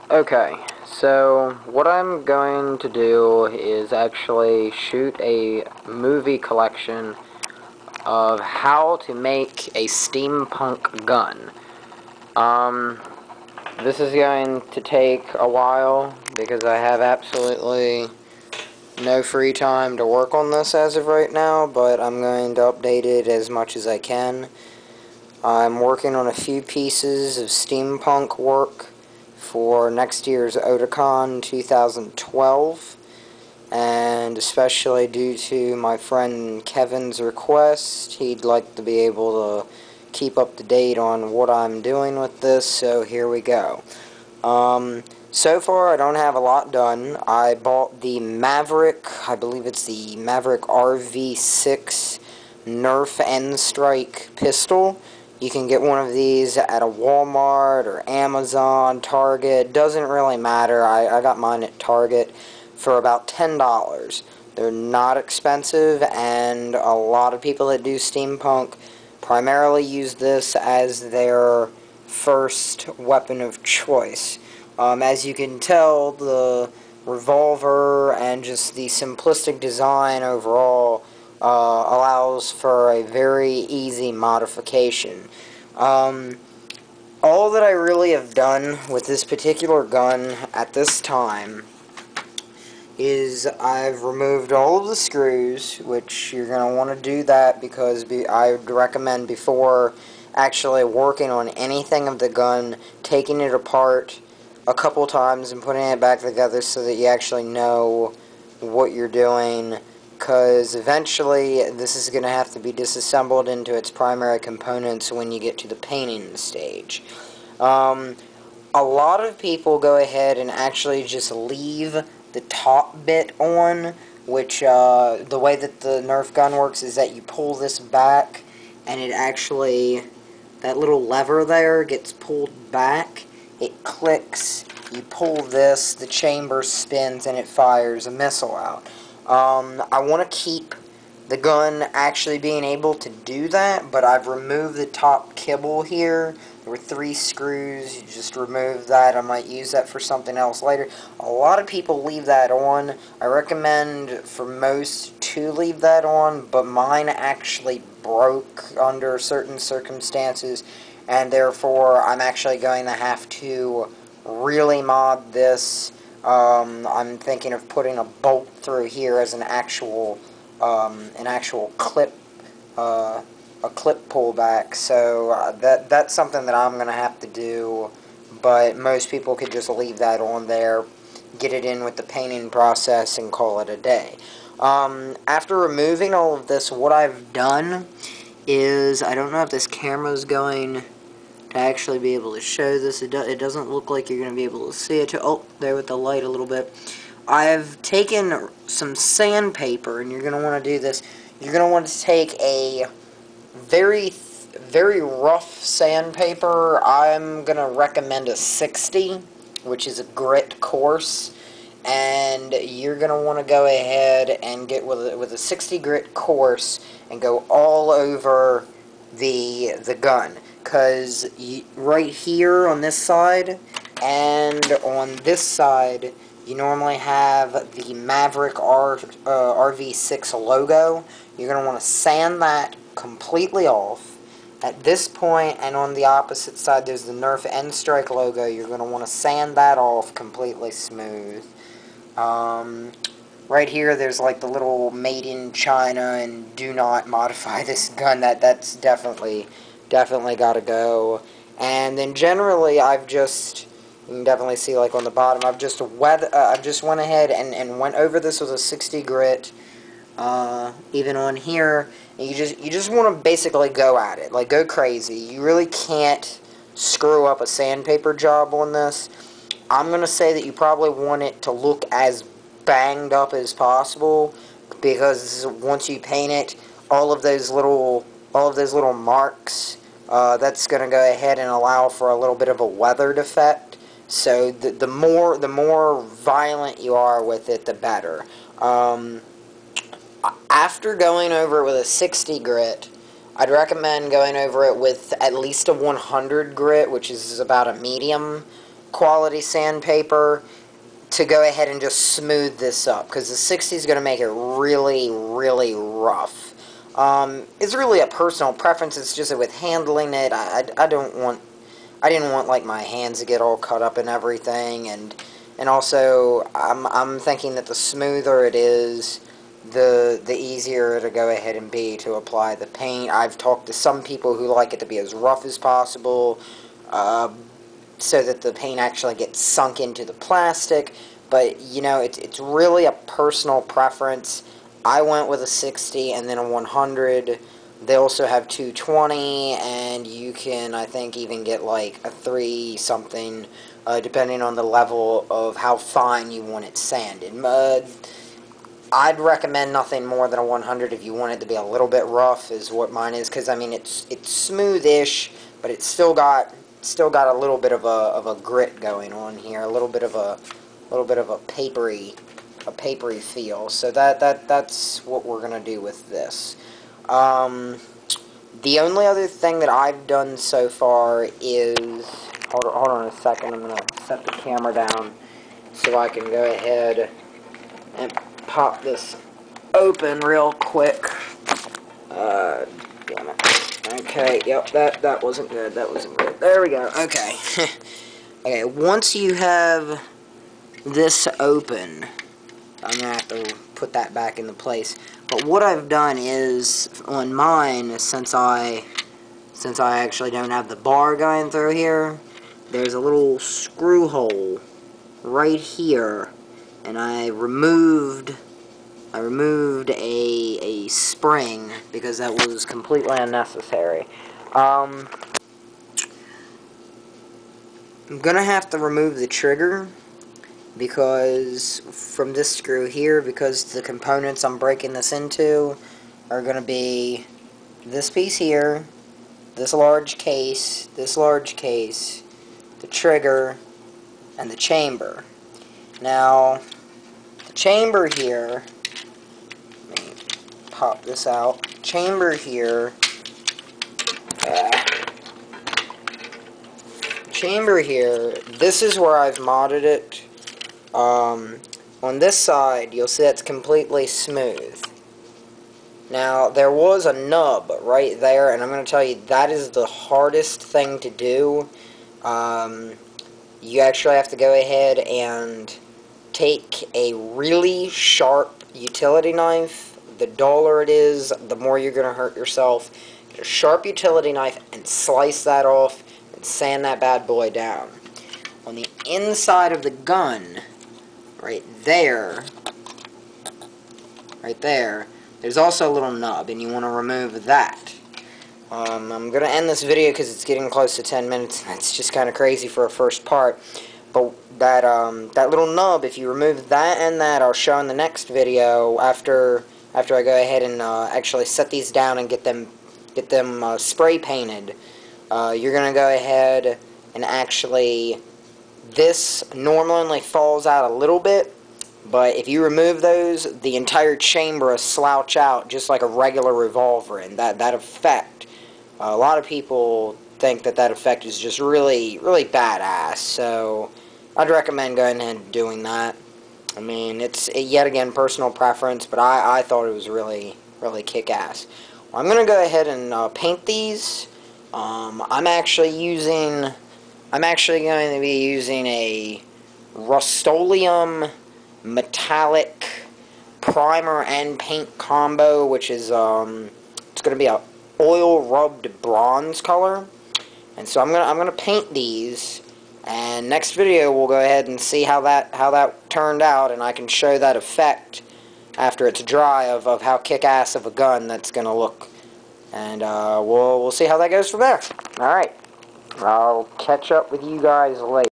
Okay, so what I'm going to do is actually shoot a movie collection of how to make a steampunk gun. Um, this is going to take a while because I have absolutely no free time to work on this as of right now, but I'm going to update it as much as I can. I'm working on a few pieces of steampunk work for next year's Otakon 2012, and especially due to my friend Kevin's request, he'd like to be able to keep up to date on what I'm doing with this, so here we go. So far I don't have a lot done. I bought the Maverick, I believe it's the Maverick RV6 Nerf N-Strike pistol. You can get one of these at a Walmart or Amazon, Target, doesn't really matter. I got mine at Target for about $10. They're not expensive, and a lot of people that do steampunk primarily use this as their first weapon of choice. As you can tell, the revolver and just the simplistic design overall allows for a very easy modification. All that I really have done with this particular gun at this time is I've removed all of the screws, which you're going to want to do that because I would recommend before actually working on anything of the gun, taking it apart a couple times and putting it back together so that you actually know what you're doing, because eventually this is going to have to be disassembled into its primary components when you get to the painting stage. A lot of people go ahead and actually just leave the top bit on, which the way that the Nerf gun works is that you pull this back and it actually, that little lever there gets pulled back, it clicks, you pull this, the chamber spins, and it fires a missile out. I want to keep the gun actually being able to do that, but I've removed the top kibble here. There were 3 screws, you just remove that. I might use that for something else later. A lot of people leave that on. I recommend for most to leave that on, but mine actually broke under certain circumstances, and therefore I'm actually going to have to really mod this. I'm thinking of putting a bolt through here as an actual clip, a clip pullback. So that's something that I'm gonna have to do. But most people could just leave that on there, get it in with the painting process, and call it a day. After removing all of this, what I've done is, I don't know if this camera's going to actually be able to show this. It doesn't look like you're going to be able to see it. Oh, there with the light a little bit. I've taken some sandpaper, and you're going to want to do this. You're going to want to take a very rough sandpaper. I'm going to recommend a 60, which is a grit coarse. And you're going to want to go ahead and get with a 60 grit coarse and go all over the gun. Because right here on this side and on this side, you normally have the Maverick RV6 logo. You're going to want to sand that completely off. At this point, and on the opposite side, there's the Nerf N-Strike logo. You're going to want to sand that off completely smooth. Right here, there's like the little made in China and do not modify this gun. That's definitely got to go. And then generally, I've just, you can definitely see like on the bottom, I've just went ahead and went over this with a 60 grit. Even on here, you just want to basically go at it, like go crazy. You really can't screw up a sandpaper job on this. I'm gonna say that you probably want it to look as banged up as possible, because once you paint it, all of those little marks, that's gonna go ahead and allow for a little bit of a weathered effect. So the more violent you are with it, the better. After going over it with a 60 grit, I'd recommend going over it with at least a 100 grit, which is about a medium. quality sandpaper to go ahead and just smooth this up, because the 60 is going to make it really, really rough. It's really a personal preference. It's just that with handling it, I didn't want like my hands to get all cut up and everything, and also I'm thinking that the smoother it is, the easier it'll go ahead and be to apply the paint. I've talked to some people who like it to be as rough as possible, so that the paint actually gets sunk into the plastic. But, you know, it's really a personal preference. I went with a 60 and then a 100. They also have 220, and you can, I think, even get like a 3-something, depending on the level of how fine you want it sanded. I'd recommend nothing more than a 100 if you want it to be a little bit rough, is what mine is, because, I mean, it's smooth-ish, but it's still got a little bit of a grit going on here, a little bit of a papery feel. So that's what we're gonna do with this. The only other thing that I've done so far is, hold on a second, I'm gonna set the camera down so I can go ahead and pop this open real quick. Damn it. Okay, yep, that wasn't good. That wasn't good. There we go. Okay. Okay, once you have this open, I'm gonna have to put that back into place. But what I've done is, on mine, since I actually don't have the bar going through here, there's a little screw hole right here, and I removed a spring because that was completely unnecessary. I'm gonna have to remove the trigger because from this screw here, because the components I'm breaking this into are gonna be this piece here, this large case, the trigger, and the chamber. Now, the chamber here, let me pop this out. Chamber here, this is where I've modded it. On this side, you'll see it's completely smooth. Now, there was a nub right there, and I'm going to tell you, that is the hardest thing to do. You actually have to go ahead and take a really sharp utility knife. The duller it is, the more you're going to hurt yourself. Get a sharp utility knife and slice that off and sand that bad boy down. On the inside of the gun, right there, there's also a little nub, and you want to remove that. I'm going to end this video because it's getting close to 10 minutes. That's just kind of crazy for a first part. But that little nub, if you remove that and that, I'll show in the next video after I go ahead and actually set these down and get them spray painted. You're going to go ahead and actually, this normally falls out a little bit, but if you remove those, the entire chamber will slouch out just like a regular revolver, and that effect, a lot of people think that effect is just really, really badass, so I'd recommend going ahead and doing that. I mean, it's, yet again, personal preference, but I thought it was really, really kick-ass. Well, I'm going to go ahead and paint these. I'm actually going to be using a Rust-Oleum metallic primer and paint combo, which is it's going to be a oil rubbed bronze color, and so I'm gonna paint these, and next video we'll go ahead and see how that turned out, and I can show that effect after it's dry of how kick-ass of a gun that's gonna look, and we'll see how that goes from there. All right, I'll catch up with you guys later.